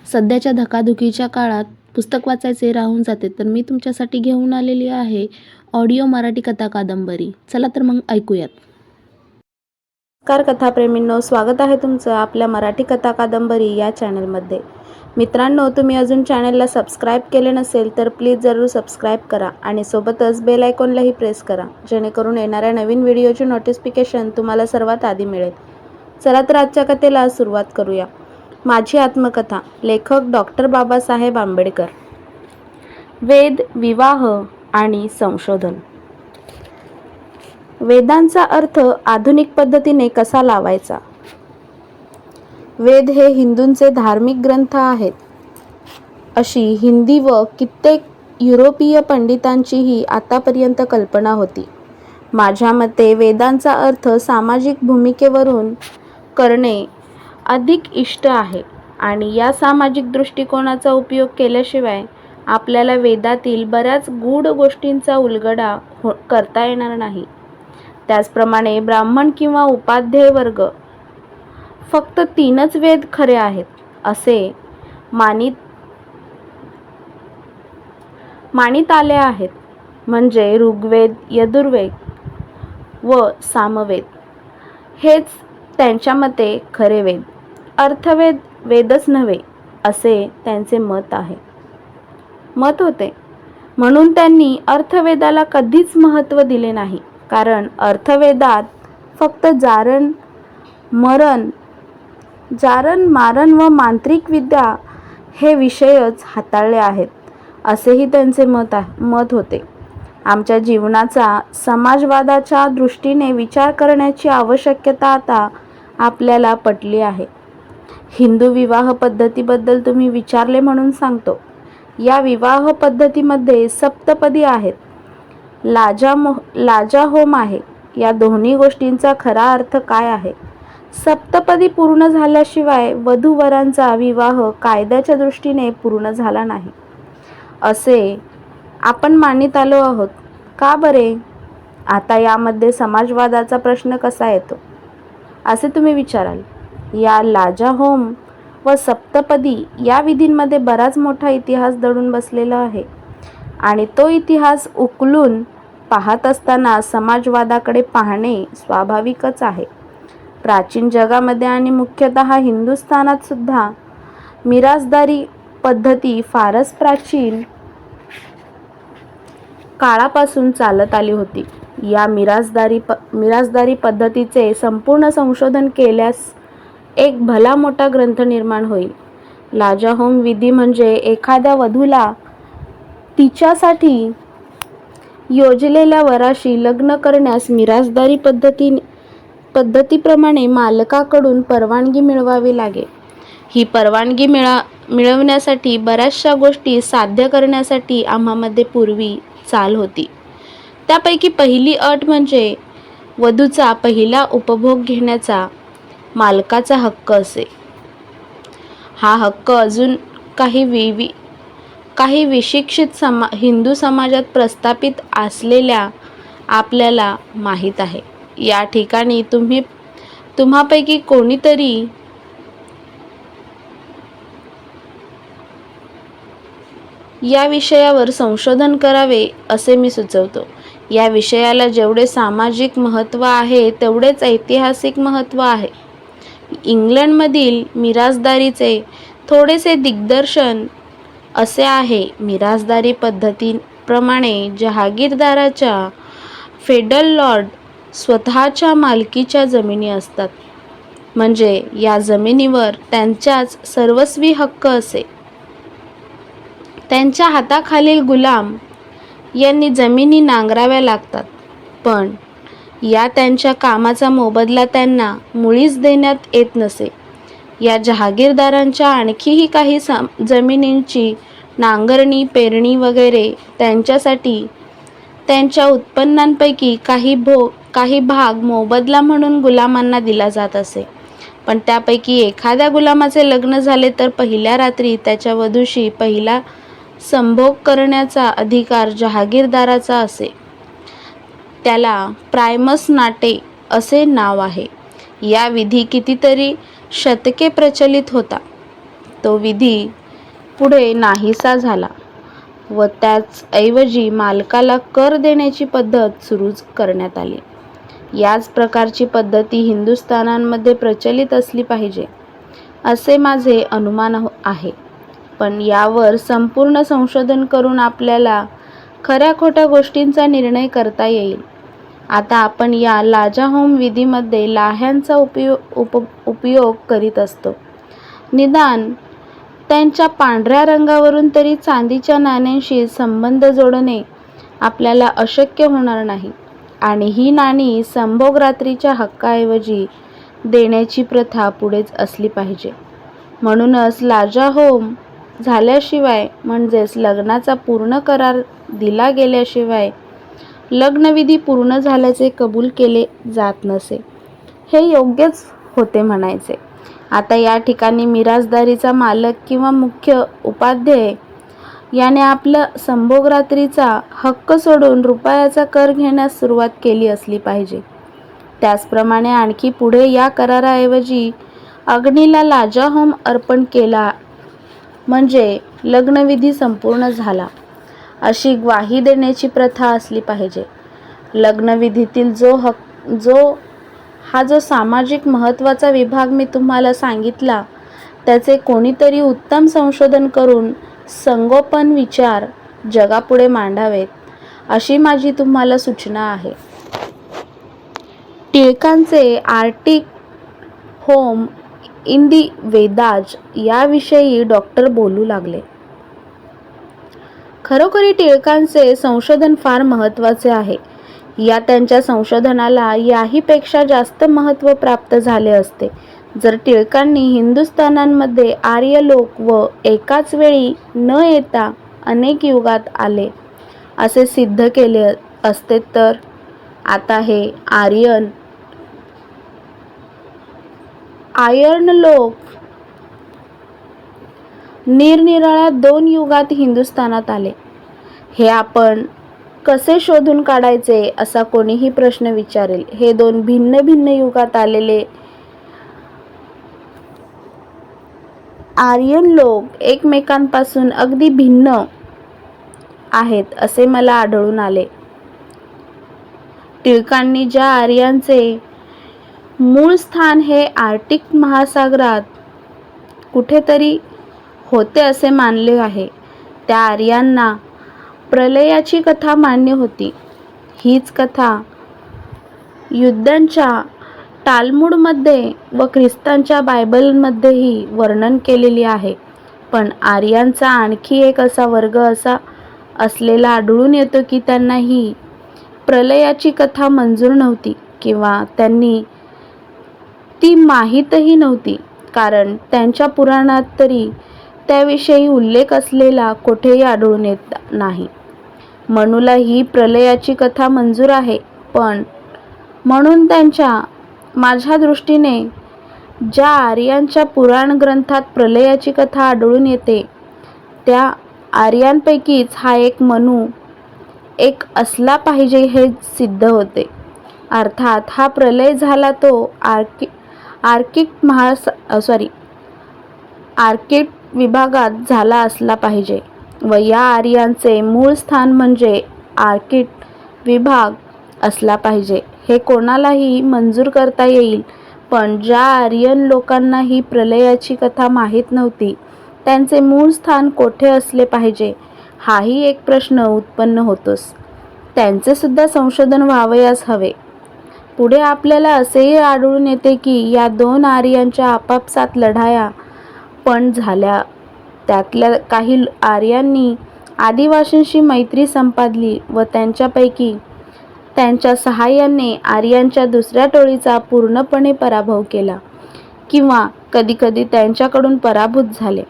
सध्याच्या धकाधकीच्या काळात पुस्तक वाचायचे राहून जाते, तर मी तुमच्यासाठी घेऊन आलेली आहे ऑडिओ मराठी कथा कादंबरी. चला तर मग ऐकूयात. नमस्कार कथाप्रेमींनो, स्वागत आहे तुमचं आपल्या मराठी कथा कादंबरी या चॅनलमध्ये. मित्रांनो, तुम्ही अजून चॅनलला सबस्क्राईब केले नसेल तर प्लीज जरूर सबस्क्राईब करा आणि सोबतच बेल आयकॉनलाही प्रेस करा, जेणेकरून येणाऱ्या नवीन व्हिडिओची नोटिफिकेशन तुम्हाला सर्वात आधी मिळेल. चला तर आजच्या कथेला सुरुवात करूया. माझी आत्मकथा. लेखक डॉक्टर बाबासाहेब आंबेडकर. वेद, विवाह आणि संशोधन. वेदांचा अर्थ आधुनिक पद्धतीने कसा लावायचा? वेद हे हिंदूंचे धार्मिक ग्रंथ आहेत, अशी हिंदी व कित्येक युरोपीय पंडितांचीही आतापर्यंत कल्पना होती. माझ्या मते वेदांचा अर्थ सामाजिक भूमिकेवरून करणे अधिक इष्ट आहे आणि या सामाजिक दृष्टिकोनाचा उपयोग केल्याशिवाय आपल्याला वेदातील बऱ्याच गूढ गोष्टींचा उलगडा करता येणार नाही. त्याचप्रमाणे ब्राह्मण किंवा उपाध्याय वर्ग फक्त 3च वेद खरे आहेत असे मानित आले आहेत, म्हणजे ऋग्वेद, यजुर्वेद व सामवेद हेच त्यांच्या मते खरे वेद. अर्थवेद वेदच नव्हे असे त्यांचे मत होते. म्हणून त्यांनी अर्थवेदाला कधीच महत्त्व दिले नाही, कारण अर्थवेदात फक्त जारण मारण व मांत्रिक विद्या हे विषयच हाताळले आहेत असेही त्यांचे मत होते. आमच्या जीवनाचा समाजवादाच्या दृष्टीने विचार करण्याची आवश्यकता आता आपल्याला पटली आहे. हिंदू विवाह पद्धतीबद्दल तुम्ही विचारले म्हणून सांगतो. या विवाह पद्धतीमध्ये सप्तपदी आहेत, लाजा होम आहे. या दोन्ही गोष्टींचा खरा अर्थ काय आहे? सप्तपदी पूर्ण झाल्याशिवाय वधूवरांचा विवाह कायद्याच्या दृष्टीने पूर्ण झाला नाही असे आपण मानित आलो आहोत. का बरे? आता यामध्ये समाजवादाचा प्रश्न कसा येतो असे तुम्ही विचाराल. या लाजा होम व सप्तपदी या विधींमध्ये बराच मोठा इतिहास दडून बसलेला आहे आणि तो इतिहास उकलून पाहत असताना समाजवादाकडे पाहणे स्वाभाविकच आहे. प्राचीन जगामध्ये आणि मुख्यतः हिंदुस्थानात सुद्धा मिरासदारी पद्धती फारच प्राचीन काळापासून चालत आली होती. या मिरासदारी पद्धतीचे संपूर्ण संशोधन केल्यास एक भला मोठा ग्रंथ निर्माण होईल. लाजा होम विधी म्हणजे एखाद्या वधूला तिच्यासाठी योजलेल्या वराशी लग्न करण्यास मिरासदारी पद्धतीप्रमाणे मालकाकडून परवानगी मिळवावी लागे. ही परवानगी मिळवण्यासाठी बऱ्याचशा गोष्टी साध्य करण्यासाठी आम्हामध्ये पूर्वी चाल होती. त्यापैकी पहिली अट म्हणजे वधूचा पहिला उपभोग घेण्याचा मालकाचा हक्क असे. हा हक्क अजून काही विशिक्षित हिंदू समाजात प्रस्थापित असलेल्या आपल्याला माहीत आहे. या ठिकाणी तुम्हापैकी कोणीतरी या विषयावर संशोधन करावे असे मी सुचवतो. या विषयाला जेवढे सामाजिक महत्त्व आहे तेवढेच ऐतिहासिक महत्त्व आहे. इंग्लंडमधील मिरासदारीचे थोडेसे दिग्दर्शन असे आहे. मिरासदारी पद्धतीप्रमाणे जहागीरदाराच्या फेडरल लॉर्ड स्वतःच्या मालकीच्या जमिनी असतात, म्हणजे या जमिनीवर त्यांचाच सर्वस्वी हक्क असे. त्यांच्या हाताखालील गुलाम यांनी जमिनी नांगराव्या लागतात, पण या त्यांच्या कामाचा मोबदला त्यांना मुळीच देण्यात येत नसे. या जहागीरदारांच्या आणखीही काही जमिनींची नांगरणी, पेरणी वगैरे त्यांच्यासाठी त्यांच्या उत्पन्नांपैकी काही भाग मोबदला म्हणून गुलामांना दिला जात असे. पण त्यापैकी एखाद्या गुलामाचे लग्न झाले तर पहिल्या रात्री त्याच्या वधूशी पहिला संभोग करण्याचा अधिकार जहागीरदाराचा असे. त्याला प्रायमस नाटे असे नाव आहे. या विधी कितीतरी शतके प्रचलित होता. तो विधी पुढे नाहीसा झाला व त्याचऐवजी मालकाला कर देण्याची पद्धत सुरू करण्यात आली. याच प्रकारची पद्धती हिंदुस्थानामध्ये प्रचलित असली पाहिजे असे माझे अनुमान आहे. पण यावर संपूर्ण संशोधन करून आपल्याला खऱ्या खोट्या गोष्टींचा निर्णय करता येईल. आता आपण या लाजाहोम विधीमध्ये लाह्यांचा उपयोग करीत असतो. निदान त्यांच्या पांढऱ्या रंगावरून तरी चांदीच्या नाण्यांशी संबंध जोडणे आपल्याला अशक्य होणार नाही. आणि ही नाणी संभोग रात्रीच्या हक्काऐवजी देण्याची प्रथा पुढेच असली पाहिजे. म्हणूनच लाजाहोम झाल्याशिवाय म्हणजेच लग्नाचा पूर्ण करार दिला गेल्याशिवाय लग्नविधी पूर्ण झाल्याचे कबूल केले जात नसे. हे योग्यच होते म्हणायचे. आता या ठिकाणी मिरासदारीचा मालक किंवा मुख्य उपाध्याय याने आपला संभोगरात्रीचा हक्क सोडून रुपयाचा कर घेण्यास सुरुवात केली असली पाहिजे. त्याचप्रमाणे आणखी पुढे या कराराऐवजी अग्नीला लाजाहोम अर्पण केला म्हणजे लग्नविधी संपूर्ण झाला अशी ग्वाही देण्याची प्रथा असली पाहिजे. लग्नविधीतील जो सामाजिक महत्त्वाचा विभाग मी तुम्हाला सांगितला त्याचे कोणीतरी उत्तम संशोधन करून संगोपन विचार जगापुढे मांडावेत अशी माझी तुम्हाला सूचना आहे. टिळकांचे Arctic home in the Vedas याविषयी डॉक्टर बोलू लागले. खरोखरी टिळकांचे संशोधन फार महत्त्वाचे आहे. या त्यांच्या संशोधनाला याहीपेक्षा जास्त महत्त्व प्राप्त झाले असते जर टिळकांनी हिंदुस्थानामध्ये आर्य लोक व एकाच वेळी न येता अनेक युगात आले असे सिद्ध केले असते तर. आता हे आयर्न लोक निरनिराळ्या 2 युगात हिंदुस्थानात आले. हे आपण कसे शोधून काढायचे असा कोणीही प्रश्न विचारेल. हे 2 भिन्न भिन्न युगात आलेले आर्यन लोक एकमेकांपासून अगदी भिन्न आहेत असे मला आढळून आले. टिळकांनी ज्या आर्यांचे मूळ स्थान हे आर्क्टिक महासागरात कुठेतरी होते असे मानले आहे त्या आर्यांना प्रलयाची कथा मान्य होती. हीच कथा युद्धांच्या टालमुडमध्ये व ख्रिस्तांच्या बायबलमध्येही वर्णन केलेली आहे. पण आर्यांचा आणखी एक असा वर्ग असलेला आढळून येतो की त्यांना ही प्रलयाची कथा मंजूर नव्हती किंवा त्यांनी ती माहीतही नव्हती, कारण त्यांच्या पुराणात तरी त्याविषयी उल्लेख असलेला कोठेही आढळून येत नाही. मनूला ही प्रलयाची कथा मंजूर आहे, पण म्हणून माझ्या दृष्टीने ज्या आर्यांच्या पुराण ग्रंथात प्रलयाची कथा आढळून येते त्या आर्यांपैकीच हा एक मनू एक असला पाहिजे हे सिद्ध होते. अर्थात हा प्रलय झाला तो आर्किट विभागात झाला असला पाहिजे व या आर्यांचे मूळ स्थान म्हणजे आर्किट विभाग असला पाहिजे. हे कोणालाही मंजूर करता येईल. पण ज्या आर्यन लोकांना ही प्रलयाची कथा माहीत नव्हती त्यांचे मूळ स्थान कोठे असले पाहिजे हाही एक प्रश्न उत्पन्न होतोच. त्यांचे सुद्धा संशोधन व्हावयास हवे. पुढे आपल्याला असेही आढळून येते की या 2 आर्यांच्या आपापसात लढाया पण झाल्या. त्यातल्या काही आर्यांनी आदिवासींशी मैत्री संपादली व त्यांच्यापैकी त्यांच्या सहाय्याने आर्यांच्या दुसऱ्या टोळीचा पूर्णपणे पराभव केला किंवा कधीकधी त्यांच्याकडून पराभूत झाले.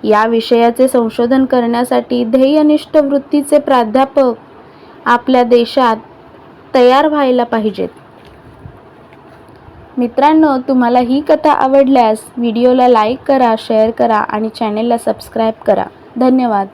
या विषयाचे संशोधन करण्यासाठी ध्येयनिष्ठ वृत्तीचे प्राध्यापक आपल्या देशात तयार व्हायला पाहिजेत. मित्रांनो, तुम्हाला ही कथा आवडल्यास व्हिडिओला लाईक करा, शेअर करा आणि चॅनेलला सबस्क्राईब करा. धन्यवाद.